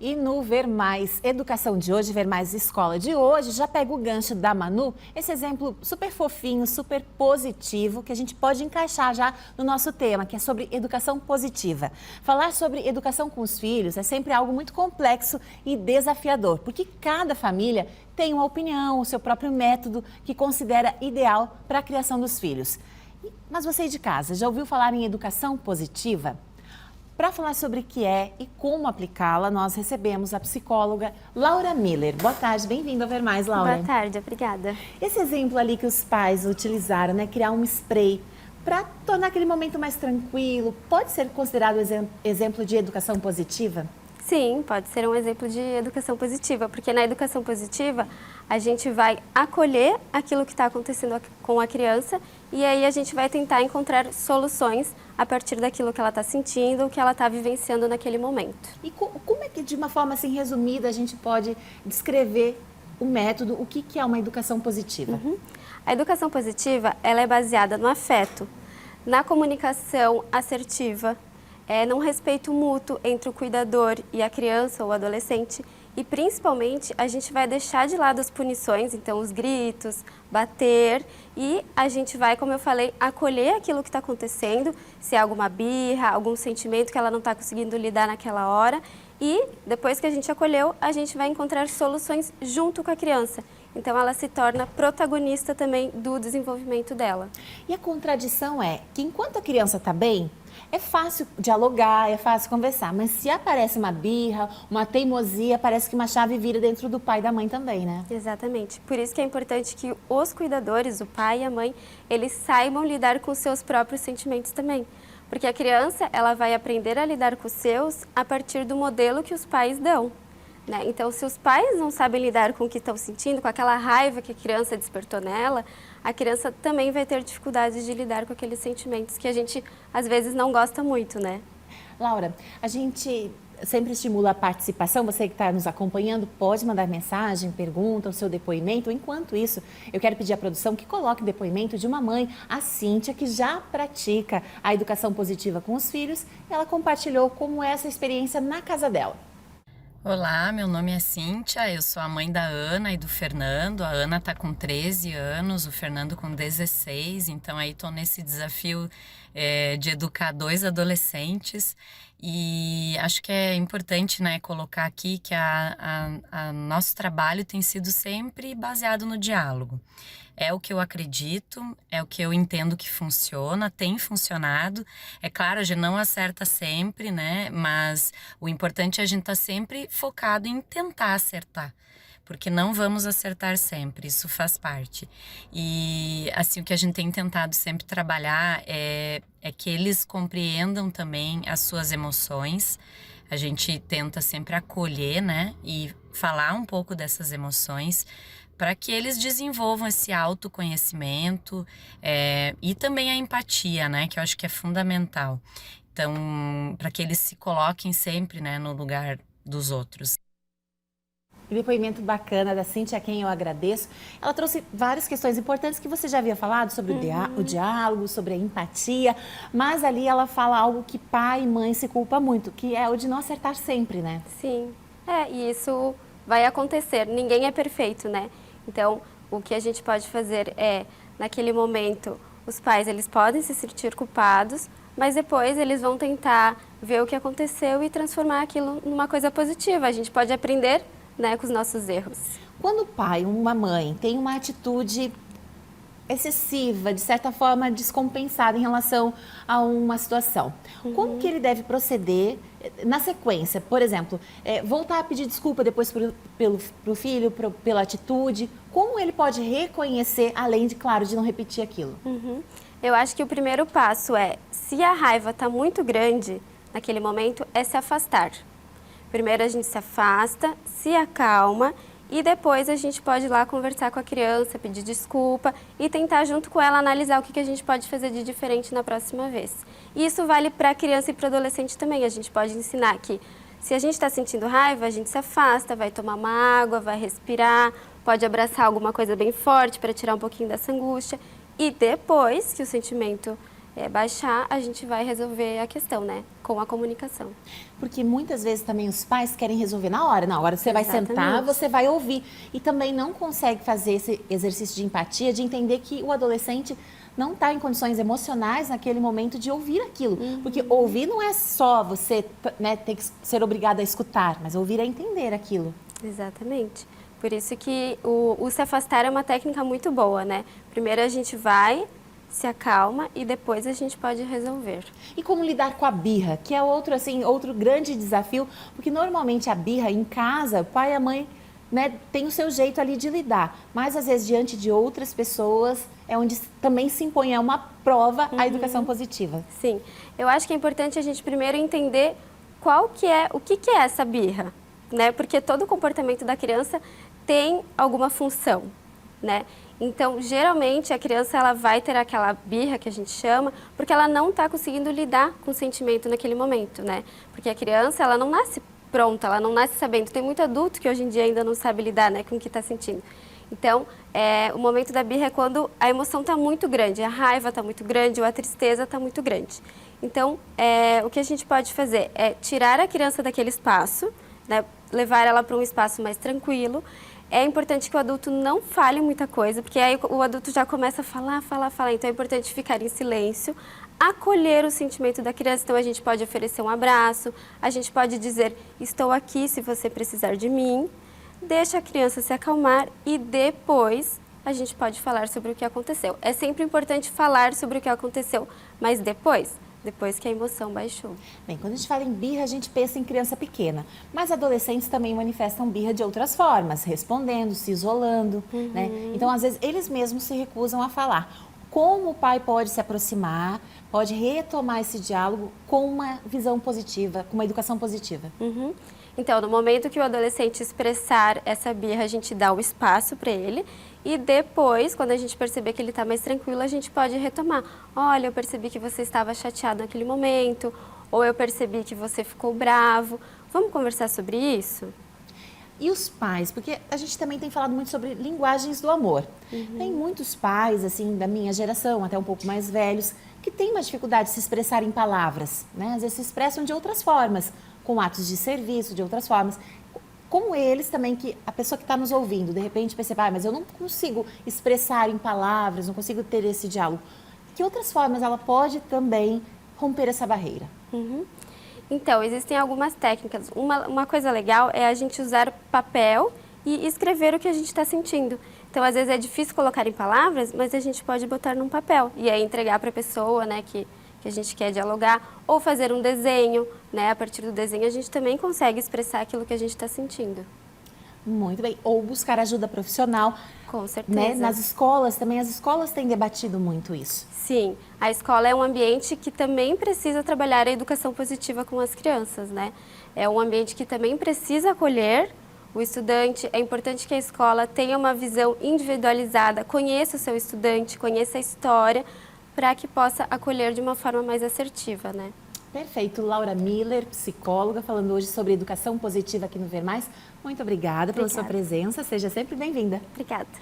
E no Ver Mais Educação de hoje, Ver Mais Escola de hoje, já pega o gancho da Manu, esse exemplo super fofinho, super positivo, que a gente pode encaixar já no nosso tema, que é sobre educação positiva. Falar sobre educação com os filhos é sempre algo muito complexo e desafiador, porque cada família tem uma opinião, o seu próprio método que considera ideal para a criação dos filhos. Mas você aí de casa, já ouviu falar em educação positiva? Para falar sobre o que é e como aplicá-la, nós recebemos a psicóloga Laura Miller. Boa tarde, bem-vinda a Ver Mais, Laura. Boa tarde, obrigada. Esse exemplo ali que os pais utilizaram, né, criar um spray para tornar aquele momento mais tranquilo, pode ser considerado exemplo de educação positiva? Sim, pode ser um exemplo de educação positiva, porque na educação positiva a gente vai acolher aquilo que está acontecendo com a criança e aí a gente vai tentar encontrar soluções a partir daquilo que ela está sentindo, que ela está vivenciando naquele momento. E como é que, de uma forma assim resumida, a gente pode descrever o método, o que é uma educação positiva? A educação positiva, ela é baseada no afeto, na comunicação assertiva, num respeito mútuo entre o cuidador e a criança ou adolescente e principalmente a gente vai deixar de lado as punições, então os gritos, bater e a gente vai, como eu falei, acolher aquilo que está acontecendo, se é alguma birra, algum sentimento que ela não está conseguindo lidar naquela hora e depois que a gente acolheu, a gente vai encontrar soluções junto com a criança. Então, ela se torna protagonista também do desenvolvimento dela. E a contradição é que enquanto a criança está bem, é fácil dialogar, é fácil conversar, mas se aparece uma birra, uma teimosia, parece que uma chave vira dentro do pai e da mãe também, né? Exatamente. Por isso que é importante que os cuidadores, o pai e a mãe, eles saibam lidar com os seus próprios sentimentos também. Porque a criança, ela vai aprender a lidar com os seus a partir do modelo que os pais dão. Então, se os pais não sabem lidar com o que estão sentindo, com aquela raiva que a criança despertou nela, a criança também vai ter dificuldade de lidar com aqueles sentimentos que a gente, às vezes, não gosta muito, né? Laura, a gente sempre estimula a participação. Você que está nos acompanhando pode mandar mensagem, pergunta, o seu depoimento. Enquanto isso, eu quero pedir à produção que coloque o depoimento de uma mãe, a Cíntia, que já pratica a educação positiva com os filhos. Ela compartilhou como é essa experiência na casa dela. Olá, meu nome é Cíntia, eu sou a mãe da Ana e do Fernando. A Ana tá com 13 anos, o Fernando com 16, então aí tô nesse desafio de educar 2 adolescentes. E acho que é importante, né, colocar aqui que nosso trabalho tem sido sempre baseado no diálogo. É o que eu acredito, é o que eu entendo que funciona, tem funcionado. É claro, a gente não acerta sempre, né? Mas o importante é a gente estar sempre focado em tentar acertar. Porque não vamos acertar sempre, isso faz parte. E assim, o que a gente tem tentado sempre trabalhar é que eles compreendam também as suas emoções. A gente tenta sempre acolher, né? E falar um pouco dessas emoções, para que eles desenvolvam esse autoconhecimento e também a empatia, né, que eu acho que é fundamental. Então, para que eles se coloquem sempre, né, no lugar dos outros. Depoimento bacana da Cíntia, a quem eu agradeço. Ela trouxe várias questões importantes que você já havia falado, sobre o diálogo, sobre a empatia, mas ali ela fala algo que pai e mãe se culpa muito, que é o de não acertar sempre, né? Sim, e isso vai acontecer, ninguém é perfeito, né? Então, o que a gente pode fazer é, naquele momento, os pais eles podem se sentir culpados, mas depois eles vão tentar ver o que aconteceu e transformar aquilo numa coisa positiva. A gente pode aprender, né, com os nossos erros. Quando o pai ou uma mãe tem uma atitude excessiva, de certa forma descompensada em relação a uma situação, como que ele deve proceder na sequência? Por exemplo, voltar a pedir desculpa depois pro filho, pela atitude. Como ele pode reconhecer, além de, claro, de não repetir aquilo? Eu acho que o primeiro passo é, se a raiva está muito grande naquele momento, é se afastar. Primeiro a gente se afasta, se acalma e depois a gente pode ir lá conversar com a criança, pedir desculpa e tentar junto com ela analisar o que a gente pode fazer de diferente na próxima vez. E isso vale para a criança e para o adolescente também. A gente pode ensinar que se a gente está sentindo raiva, a gente se afasta, vai tomar uma água, vai respirar, pode abraçar alguma coisa bem forte para tirar um pouquinho dessa angústia. E depois que o sentimento baixar, a gente vai resolver a questão, né? Com a comunicação. Porque muitas vezes também os pais querem resolver na hora. Na hora você vai sentar, Exatamente. você vai ouvir. E também não consegue fazer esse exercício de empatia, de entender que o adolescente não está em condições emocionais naquele momento de ouvir aquilo. Porque ouvir não é só você, né, ter que ser obrigado a escutar, mas ouvir é entender aquilo. Exatamente. Por isso que o se afastar é uma técnica muito boa, né? Primeiro a gente vai, se acalma e depois a gente pode resolver. E como lidar com a birra, que é outro, assim, outro grande desafio, porque normalmente a birra em casa, o pai e a mãe, né, tem o seu jeito ali de lidar, mas às vezes diante de outras pessoas é onde também se impõe uma prova a educação positiva. Sim, eu acho que é importante a gente primeiro entender o que é essa birra, né? Porque todo comportamento da criança tem alguma função, né? Então, geralmente, a criança ela vai ter aquela birra que a gente chama, porque ela não está conseguindo lidar com o sentimento naquele momento, né? Porque a criança, ela não nasce pronta, ela não nasce sabendo. Tem muito adulto que hoje em dia ainda não sabe lidar, né, com o que está sentindo. Então, o momento da birra é quando a emoção está muito grande, a raiva está muito grande ou a tristeza está muito grande. Então, o que a gente pode fazer é tirar a criança daquele espaço, né, levar ela para um espaço mais tranquilo. É importante que o adulto não fale muita coisa, porque aí o adulto já começa a falar. Então, é importante ficar em silêncio, acolher o sentimento da criança. Então, a gente pode oferecer um abraço, a gente pode dizer, estou aqui se você precisar de mim. Deixa a criança se acalmar e depois a gente pode falar sobre o que aconteceu. É sempre importante falar sobre o que aconteceu, mas depois que a emoção baixou. Bem, quando a gente fala em birra, a gente pensa em criança pequena, mas adolescentes também manifestam birra de outras formas, respondendo, se isolando, né? Então, às vezes, eles mesmos se recusam a falar. Como o pai pode se aproximar, pode retomar esse diálogo com uma visão positiva, com uma educação positiva? Então, no momento que o adolescente expressar essa birra, a gente dá o espaço para ele e depois, quando a gente perceber que ele está mais tranquilo, a gente pode retomar. Olha, eu percebi que você estava chateado naquele momento, ou eu percebi que você ficou bravo. Vamos conversar sobre isso? E os pais, porque a gente também tem falado muito sobre linguagens do amor. Tem muitos pais, assim, da minha geração, até um pouco mais velhos, que têm uma dificuldade de se expressar em palavras, né? Às vezes se expressam de outras formas, com atos de serviço, de outras formas. Como eles também, que a pessoa que está nos ouvindo, de repente percebe, mas eu não consigo expressar em palavras, não consigo ter esse diálogo. Que outras formas ela pode também romper essa barreira? Então, existem algumas técnicas. Uma coisa legal é a gente usar papel e escrever o que a gente está sentindo. Então, às vezes é difícil colocar em palavras, mas a gente pode botar num papel e aí entregar para a pessoa, né, que a gente quer dialogar, ou fazer um desenho, né? A partir do desenho a gente também consegue expressar aquilo que a gente está sentindo. Muito bem. Ou buscar ajuda profissional. Com certeza. Né? Nas escolas também, as escolas têm debatido muito isso. Sim, a escola é um ambiente que também precisa trabalhar a educação positiva com as crianças, né? É um ambiente que também precisa acolher o estudante. É importante que a escola tenha uma visão individualizada, conheça o seu estudante, conheça a história, para que possa acolher de uma forma mais assertiva, né? Perfeito. Laura Miller, psicóloga, falando hoje sobre educação positiva aqui no Ver Mais. Muito obrigada pela sua presença. Seja sempre bem-vinda. Obrigada.